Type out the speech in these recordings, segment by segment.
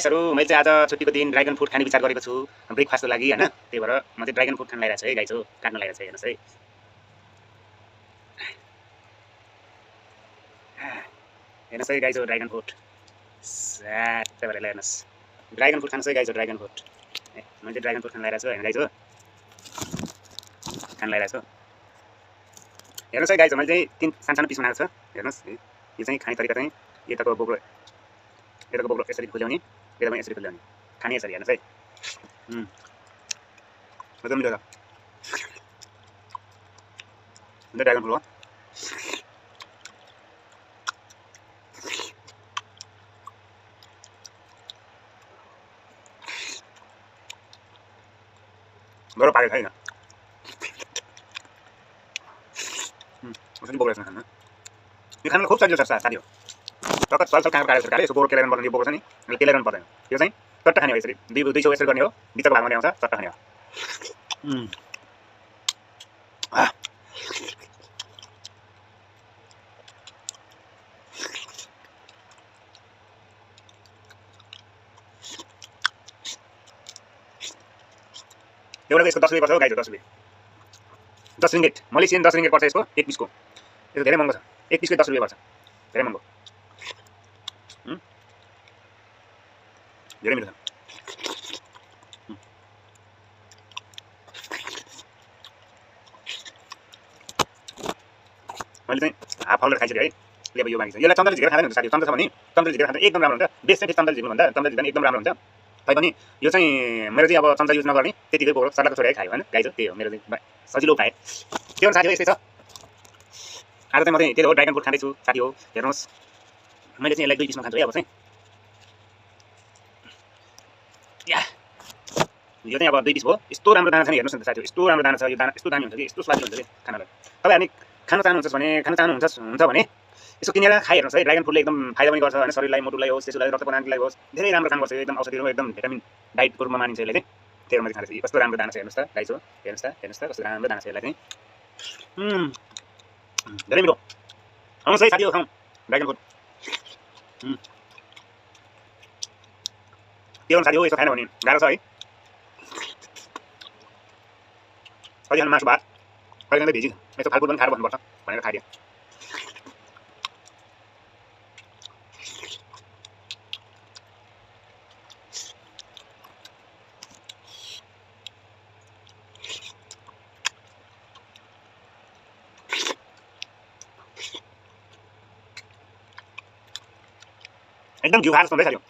sir मैले चाहिँ आज छुट्टीको दिन ड्रागन फ्रुट खाने विचार गरेको छु ब्रेकफास्टको लागि हैन त्यही भएर म चाहिँ ड्रागन फ्रुट खान लागिरहेको छु है गाइस हो काट्न लागिरहेको छु हेर्नुस् है हेर्नुस् है गाइस हो ड्रागन फ्रुट त्यही भएर हेर्नुस् ड्रागन फ्रुट खानुस् है गाइस हो ड्रागन फ्रुट म चाहिँ ड्रागन फ्रुट खान लागिरहेको छु हैन गाइस हो खान लागिरहेको छु हेर्नुस् है गाइस हो मैले चाहिँ तीन सानो पिस बनाएको छ हेर्नुस् यो चाहिँ खाने तरिका चाहिँ यताको बोक्रो यसरी खुल्याउने यतामा यसरी खुल्याउने खाने यसरी हेर्नुस् है एकदम मिठो छ ड्रागन फ्रुट हो गरो पाकेको छैन उसले बोकेको छैन यो खानु खुब सजिलो छ साथी हो टक्क चलचल कहाँ काटेको काले यसो बोरो केलाइरहनु पर्ने यो बोको छ नि केलाइरहनु पर्दैन यो चाहिँ चट्ट खाने हो यसरी दुई छेउ यसरी गर्ने हो बिचको भागमा ल्याउँछ चट्ट खाने हो एउटा यसको 10 रुपैयाँ पर्छ हो गाइस 10 रुपैयाँ 10 रिङ्गिट मलेसियन 10 रिङ्गिट पर्छ यसको एक पिसको यो धेरै महँगो छ एक पिसको 10 रुपैयाँ पर्छ धेरै महँगो धेरै मिठो छ मैले चाहिँ हाफ फाउलर खाइसकेँ है अब यो बाँकी छ यसलाई चन्द्रले झिकेर खाँदैन हुन्छ साथी चन्द्र छ भने चन्द्रले झिकेर खाँदा एकदम राम्रो हुन्छ बेस्ट चाहिँ चन्द्रले झिक्नुभन्दा चन्द्रले झिक्दा एकदम राम्रो हुन्छ तैपनि यो चाहिँ मेरो चाहिँ अब चन्द्र युज नगर्ने त्यतिकै बोक्रो सल्लाहको छोडेर खायो हैन गाइस त्यही हो मेरो चाहिँ सजिलो उपाय के हुन्छ साथी हो यस्तै छ आज चाहिँ म चाहिँ त्यही हो ड्रागन फ्रुट खाँदैछु साथी हो हेर्नुहोस् मैले चाहिँ यसलाई दुई पिसमा खान्छु है अब चाहिँ यो चाहिँ अब दुई पिस भयो यस्तो राम्रो दाना छ नि हेर्नुहोस् न साथी हो यस्तो राम्रो दाना छ यो दाना यस्तो दामी हुन्छ कि यस्तो स्वादिलो हुन्छ कि खानालाई तपाईहरु खान चाहनुहुन्छ भने यसो किनेर खाइहेर्नुहोस् है ड्रागन फ्रुटले एकदम फाइदा पनि गर्छ हैन शरीरलाई मोटुलाई होस् त्यसलाई रक्त बनाउनलाई होस् धेरै राम्रो काम गर्छ एकदम औषधिको एकदम भिटामिन डाइटको रूपमा मानिन्छ यसलाई चाहिँ त्यही भएर खाँदैछु कस्तो राम्रो दाना छ हेर्नुहोस् त गाइस हो हेर्नुहोस् त कस्तो राम्रो दाना छ यसलाई चाहिँ धेरै मिठो आउनुहोस् है साथी हो खाउँ ड्रागन फ्रुट के गर्नु साथी हो यसो खाएन भने गाह्रो छ है कतिजना मासु भात कतिजना भिजी यसो फालफुल पनि खाएर बस्नुपर्छ भनेर खाइदियो एकदम घिउ खाएर सुन्दै साथी हो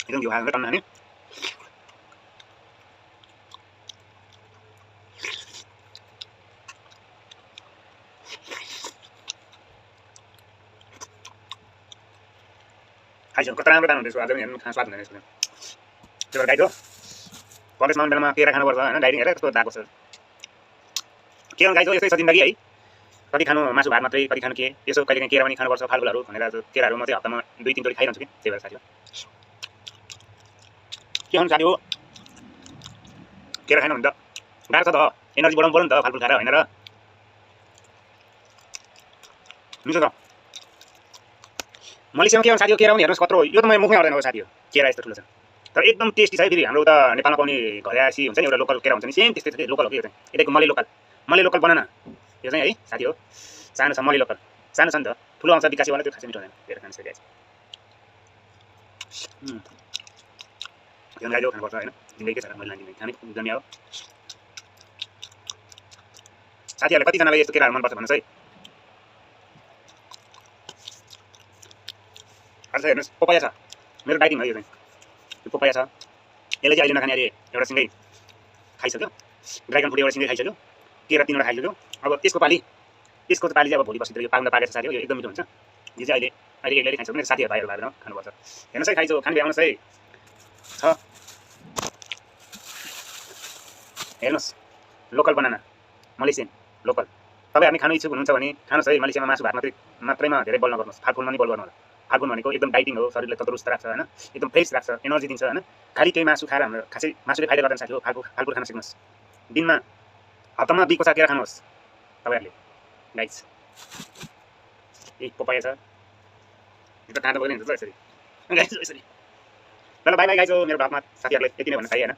एकदम घिउ खाएर टन्न हाने खाइसक्नु कस्तो राम्रो दाना हुँदैछ आज पनि हेर्नु खान स्वाद हुँदैन यसको त्यही भएर गाइस हो कलेजमा आउने बेलामा केरा खानुपर्छ होइन डाइटिङ हेरेर कस्तो दाएको छ के गर्नु गाइस हो यस्तै छ जिन्दगी है कति खानु मासु भात मात्रै कति खानु के यसो कहिले केरा पनि खानुपर्छ फालफुलहरू भनेर केराहरू म चाहिँ हप्तामा 2-3 चोटि खाइरहन्छु कि त्यही भएर साथी हो के गर्नु साथी हो केरा खानु भने त गाह्रो छ त एनर्जी बढाउनु पर्यो नि त फालफुल खाएर होइन र मिठो छ मलेसियामा के गर्नु साथी हो केरा पनि हेर्नुहोस् कत्रो यो त म मुखमै आउँदैन हो साथी हो केरा यस्तो ठुलो छ तर एकदम टेस्टी छ है फेरि हाम्रो उता नेपालमा पाउने घरयासी हुन्छ नि एउटा लोकल केरा हुन्छ नि सेम त्यस्तै छ कि लोकल हो कि यो चाहिँ यतैको मले लोकल बनाना यो चाहिँ है साथी हो सानो छ मले लोकल सानो छ नि त ठुलो आउँछ विकासी वाला त्यो खासै मिठो हुँदैन हेरेर खानु सकिरहेको छ गाइस हो खानुपर्छ होइन जिन्दगी के छ मैले लाने खाने दुनियाँ हो साथीहरूलाई कतिजनालाई यस्तो केराहरू मनपर्छ भन्नुहोस् है आज हेर्नुहोस् पपाया छ मेरो डाइटिङ हो यो चाहिँ यो पपाया छ यसले चाहिँ अहिले नखाने अहिले एउटा सिँगै खाइसक्यो ड्रागन फ्रुट एउटा सिँगै खाइसक्यो केरा 3वटा खाइसक्यो अब यसको पाली चाहिँ अब भोलि पर्सि यो पाक्न पाकेको छ साथी हो यो एकदम मिठो हुन्छ यो चाहिँ अहिले एक्लै खाइसक्यो भने साथीहरू भाइहरू भएर खानुपर्छ हेर्नुहोस् है खाइसो खानु भ्याउनुहोस् है छ हेर्नुहोस् लोकल बनाना मलेसियन लोकल तपाईहरु खानु इच्छुक हुनुहुन्छ भने खानुस् है मलेसियामा मासु भात मात्रैमा धेरै बल नगर्नुहोस् फालफुलमा नि बल गर्नु होला फालफुल भनेको एकदम डाइटिङ हो शरीरलाई तन्दुरुस्त राख्छ हैन एकदम फ्रेस राख्छ एनर्जी दिन्छ हैन खाली त्यही मासु खाएर हाम्रो खासै मासुले फाइदा गर्दैन साथी हो फालफुल खान सिक्नुहोस् दिनमा हप्तामा 2 कोसा केरा खानुहोस् तपाईहरुले गाइस एक पपाया छ त्यो काँडो बोकेर हिँड्छ यसरी गाइस यसरी ल ल बाई बाई गाइस मेरो भ्लगमा साथीहरुलाई यति नै भन्न चाहे हैन